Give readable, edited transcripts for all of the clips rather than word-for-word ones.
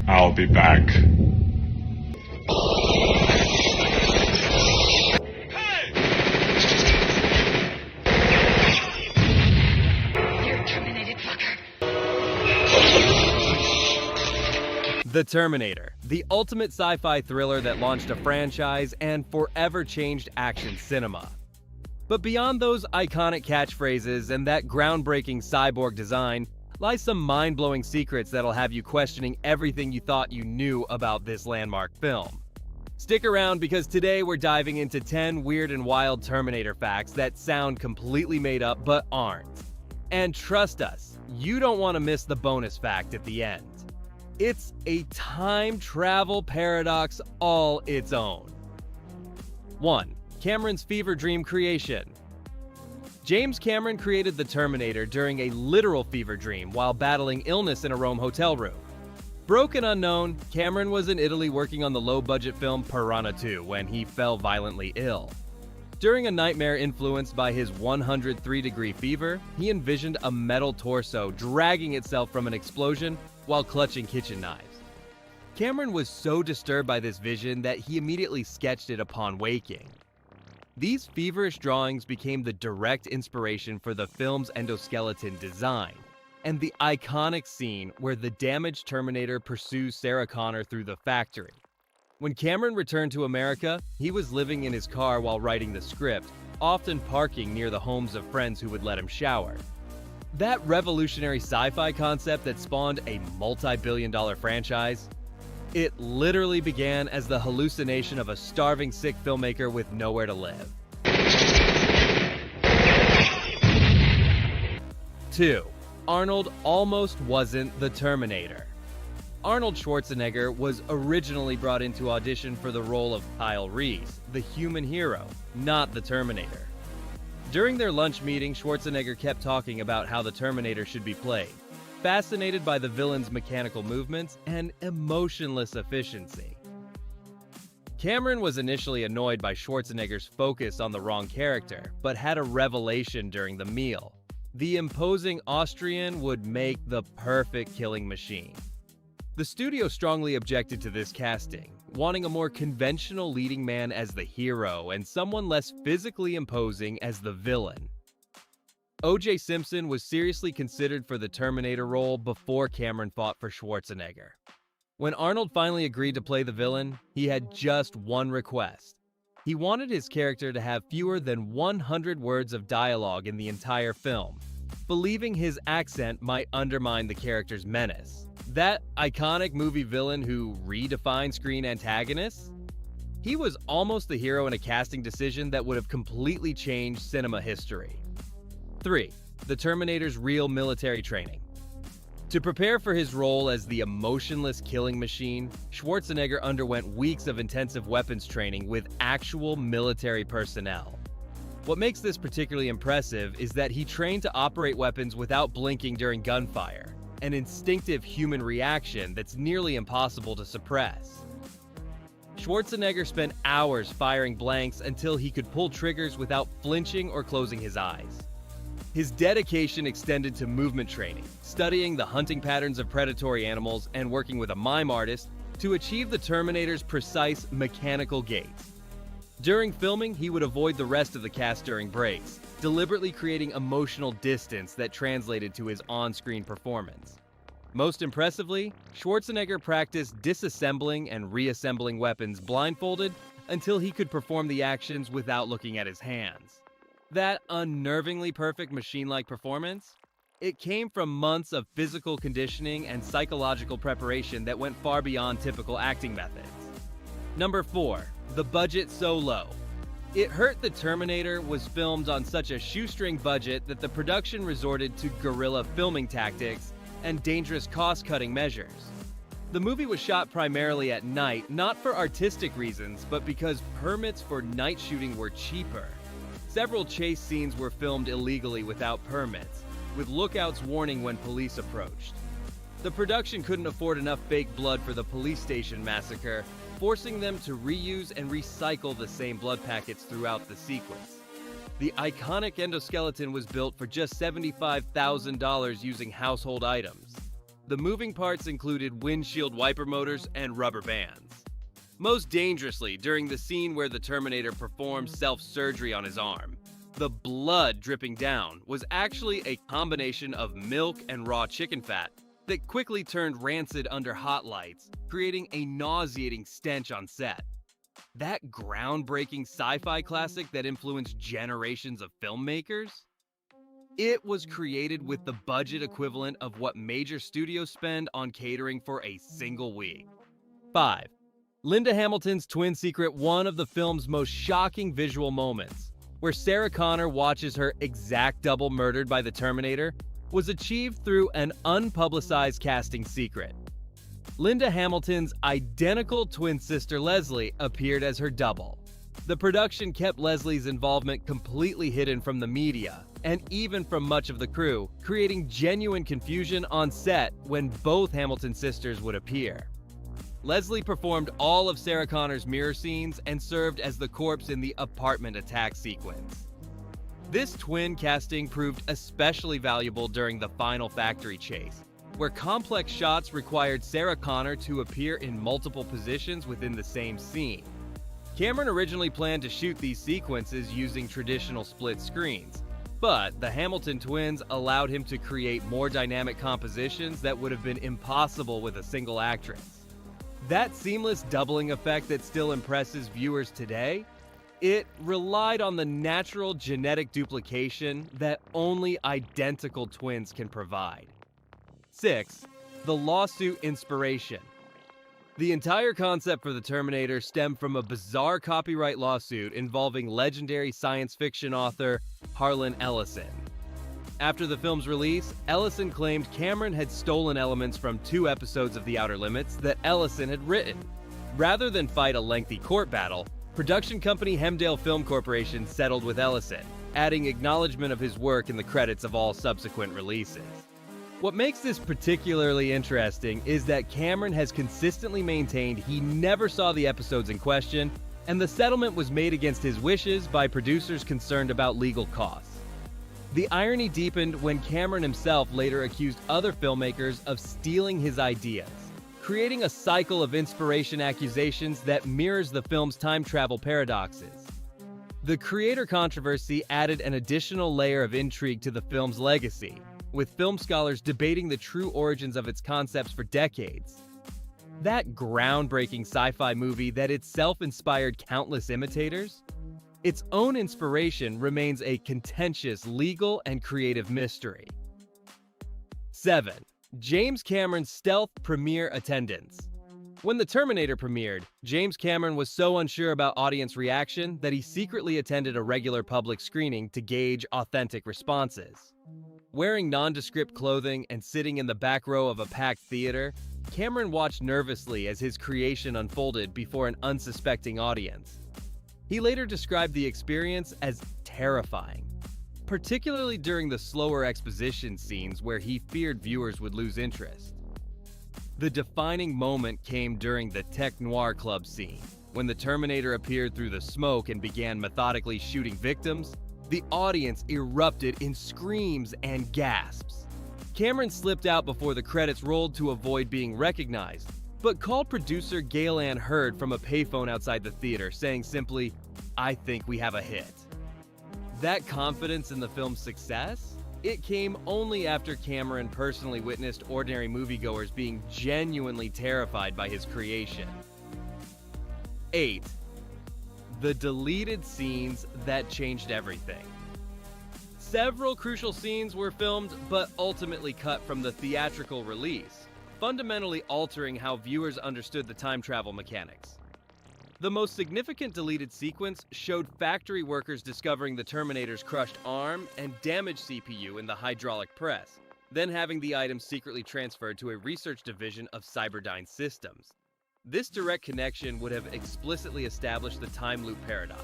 I'll be back. You're terminated, fucker. The Terminator, the ultimate sci-fi thriller that launched a franchise and forever changed action cinema. But beyond those iconic catchphrases and that groundbreaking cyborg design lie some mind-blowing secrets that'll have you questioning everything you thought you knew about this landmark film. Stick around because today we're diving into 10 weird and wild Terminator facts that sound completely made up but aren't. And trust us, you don't want to miss the bonus fact at the end. It's a time travel paradox all its own. 1. Cameron's fever dream creation. James Cameron created the Terminator during a literal fever dream while battling illness in a Rome hotel room. Broke and unknown, Cameron was in Italy working on the low-budget film Piranha 2 when he fell violently ill. During a nightmare influenced by his 103-degree fever, he envisioned a metal torso dragging itself from an explosion while clutching kitchen knives. Cameron was so disturbed by this vision that he immediately sketched it upon waking. These feverish drawings became the direct inspiration for the film's endoskeleton design, and the iconic scene where the damaged Terminator pursues Sarah Connor through the factory. When Cameron returned to America, he was living in his car while writing the script, often parking near the homes of friends who would let him shower. That revolutionary sci-fi concept that spawned a multi-billion-dollar franchise, it literally began as the hallucination of a starving sick filmmaker with nowhere to live. 2. Arnold almost wasn't the Terminator. Arnold Schwarzenegger was originally brought in to audition for the role of Kyle Reese, the human hero, not the Terminator. During their lunch meeting, Schwarzenegger kept talking about how the Terminator should be played, fascinated by the villain's mechanical movements and emotionless efficiency. Cameron was initially annoyed by Schwarzenegger's focus on the wrong character, but had a revelation during the meal. The imposing Austrian would make the perfect killing machine. The studio strongly objected to this casting, wanting a more conventional leading man as the hero and someone less physically imposing as the villain. O.J. Simpson was seriously considered for the Terminator role before Cameron fought for Schwarzenegger. When Arnold finally agreed to play the villain, he had just one request. He wanted his character to have fewer than 100 words of dialogue in the entire film, believing his accent might undermine the character's menace. That iconic movie villain who redefined screen antagonists? He was almost the hero in a casting decision that would have completely changed cinema history. 3. The Terminator's real military training. To prepare for his role as the emotionless killing machine, Schwarzenegger underwent weeks of intensive weapons training with actual military personnel. What makes this particularly impressive is that he trained to operate weapons without blinking during gunfire, an instinctive human reaction that's nearly impossible to suppress. Schwarzenegger spent hours firing blanks until he could pull triggers without flinching or closing his eyes. His dedication extended to movement training, studying the hunting patterns of predatory animals and working with a mime artist to achieve the Terminator's precise mechanical gait. During filming, he would avoid the rest of the cast during breaks, deliberately creating emotional distance that translated to his on-screen performance. Most impressively, Schwarzenegger practiced disassembling and reassembling weapons blindfolded until he could perform the actions without looking at his hands. That unnervingly perfect machine-like performance? It came from months of physical conditioning and psychological preparation that went far beyond typical acting methods. Number 4. The budget so low. It hurt the Terminator was filmed on such a shoestring budget that the production resorted to guerrilla filming tactics and dangerous cost-cutting measures. The movie was shot primarily at night, not for artistic reasons, but because permits for night shooting were cheaper. Several chase scenes were filmed illegally without permits, with lookouts warning when police approached. The production couldn't afford enough fake blood for the police station massacre, forcing them to reuse and recycle the same blood packets throughout the sequence. The iconic endoskeleton was built for just $75,000 using household items. The moving parts included windshield wiper motors and rubber bands. Most dangerously, during the scene where the Terminator performed self-surgery on his arm, the blood dripping down was actually a combination of milk and raw chicken fat that quickly turned rancid under hot lights, creating a nauseating stench on set. That groundbreaking sci-fi classic that influenced generations of filmmakers? It was created with the budget equivalent of what major studios spend on catering for a single week. 5. Linda Hamilton's twin secret, one of the film's most shocking visual moments, where Sarah Connor watches her exact double murdered by the Terminator, was achieved through an unpublicized casting secret. Linda Hamilton's identical twin sister Leslie appeared as her double. The production kept Leslie's involvement completely hidden from the media, and even from much of the crew, creating genuine confusion on set when both Hamilton sisters would appear. Leslie performed all of Sarah Connor's mirror scenes and served as the corpse in the apartment attack sequence. This twin casting proved especially valuable during the final factory chase, where complex shots required Sarah Connor to appear in multiple positions within the same scene. Cameron originally planned to shoot these sequences using traditional split screens, but the Hamilton twins allowed him to create more dynamic compositions that would have been impossible with a single actress. That seamless doubling effect that still impresses viewers today, it relied on the natural genetic duplication that only identical twins can provide. 6. The lawsuit inspiration. The entire concept for the Terminator stemmed from a bizarre copyright lawsuit involving legendary science fiction author Harlan Ellison. After the film's release, Ellison claimed Cameron had stolen elements from 2 episodes of The Outer Limits that Ellison had written. Rather than fight a lengthy court battle, production company Hemdale Film Corporation settled with Ellison, adding acknowledgement of his work in the credits of all subsequent releases. What makes this particularly interesting is that Cameron has consistently maintained he never saw the episodes in question, and the settlement was made against his wishes by producers concerned about legal costs. The irony deepened when Cameron himself later accused other filmmakers of stealing his ideas, creating a cycle of inspiration accusations that mirrors the film's time travel paradoxes. The creator controversy added an additional layer of intrigue to the film's legacy, with film scholars debating the true origins of its concepts for decades. That groundbreaking sci-fi movie that itself inspired countless imitators, its own inspiration remains a contentious legal and creative mystery. 7. James Cameron's stealth premiere attendance. When The Terminator premiered, James Cameron was so unsure about audience reaction that he secretly attended a regular public screening to gauge authentic responses. Wearing nondescript clothing and sitting in the back row of a packed theater, Cameron watched nervously as his creation unfolded before an unsuspecting audience. He later described the experience as terrifying, particularly during the slower exposition scenes where he feared viewers would lose interest. The defining moment came during the Tech Noir Club scene, when the Terminator appeared through the smoke and began methodically shooting victims. The audience erupted in screams and gasps. Cameron slipped out before the credits rolled to avoid being recognized, but called producer Gail Ann Hurd from a payphone outside the theater, saying simply, "I think we have a hit." That confidence in the film's success? It came only after Cameron personally witnessed ordinary moviegoers being genuinely terrified by his creation. 8. The deleted scenes that changed everything. Several crucial scenes were filmed but ultimately cut from the theatrical release, fundamentally altering how viewers understood the time travel mechanics. The most significant deleted sequence showed factory workers discovering the Terminator's crushed arm and damaged CPU in the hydraulic press, then having the items secretly transferred to a research division of Cyberdyne Systems. This direct connection would have explicitly established the time loop paradox,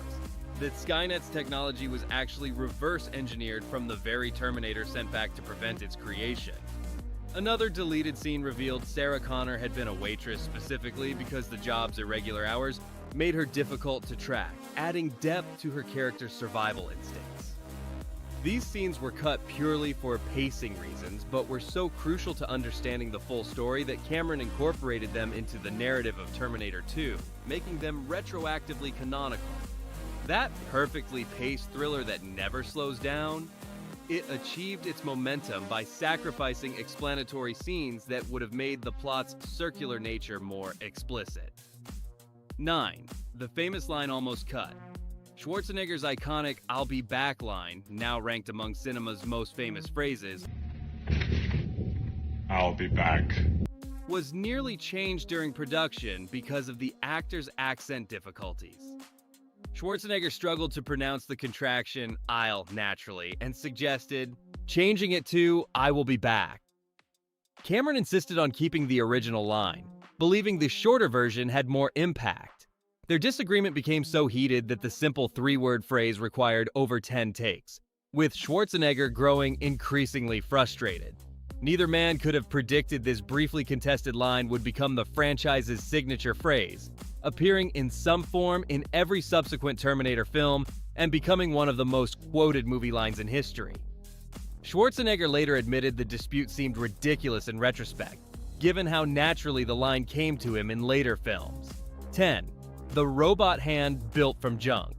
that Skynet's technology was actually reverse engineered from the very Terminator sent back to prevent its creation. Another deleted scene revealed Sarah Connor had been a waitress specifically because the job's irregular hours made her difficult to track, adding depth to her character's survival instincts. These scenes were cut purely for pacing reasons, but were so crucial to understanding the full story that Cameron incorporated them into the narrative of Terminator 2, making them retroactively canonical. That perfectly paced thriller that never slows down, it achieved its momentum by sacrificing explanatory scenes that would have made the plot's circular nature more explicit. 9. The famous line almost cut. Schwarzenegger's iconic "I'll be back" line, now ranked among cinema's most famous phrases, I'll be back, was nearly changed during production because of the actor's accent difficulties. Schwarzenegger struggled to pronounce the contraction "I'll" naturally and suggested changing it to "I will be back." Cameron insisted on keeping the original line, believing the shorter version had more impact. Their disagreement became so heated that the simple 3-word phrase required over 10 takes, with Schwarzenegger growing increasingly frustrated. Neither man could have predicted this briefly contested line would become the franchise's signature phrase, appearing in some form in every subsequent Terminator film and becoming one of the most quoted movie lines in history. Schwarzenegger later admitted the dispute seemed ridiculous in retrospect, given how naturally the line came to him in later films. 10. The robot hand built from junk.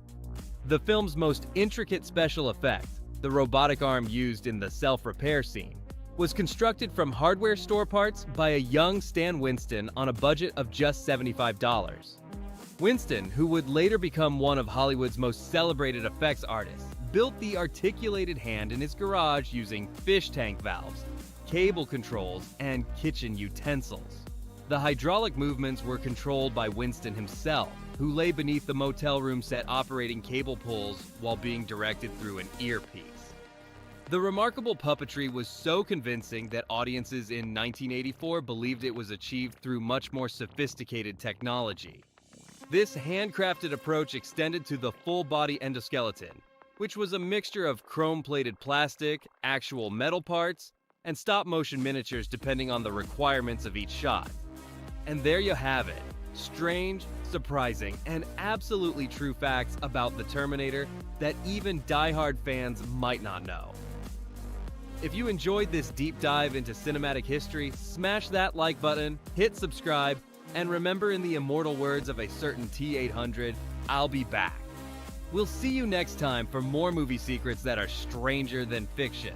The film's most intricate special effect, the robotic arm used in the self-repair scene, was constructed from hardware store parts by a young Stan Winston on a budget of just $75. Winston, who would later become one of Hollywood's most celebrated effects artists, built the articulated hand in his garage using fish tank valves, cable controls, and kitchen utensils. The hydraulic movements were controlled by Winston himself, who lay beneath the motel room set operating cable pulls while being directed through an earpiece. The remarkable puppetry was so convincing that audiences in 1984 believed it was achieved through much more sophisticated technology. This handcrafted approach extended to the full-body endoskeleton, which was a mixture of chrome-plated plastic, actual metal parts, and stop-motion miniatures depending on the requirements of each shot. And there you have it. Strange, surprising, and absolutely true facts about the Terminator that even die-hard fans might not know. If you enjoyed this deep dive into cinematic history, smash that like button, hit subscribe, and remember, in the immortal words of a certain T-800, I'll be back. We'll see you next time for more movie secrets that are stranger than fiction.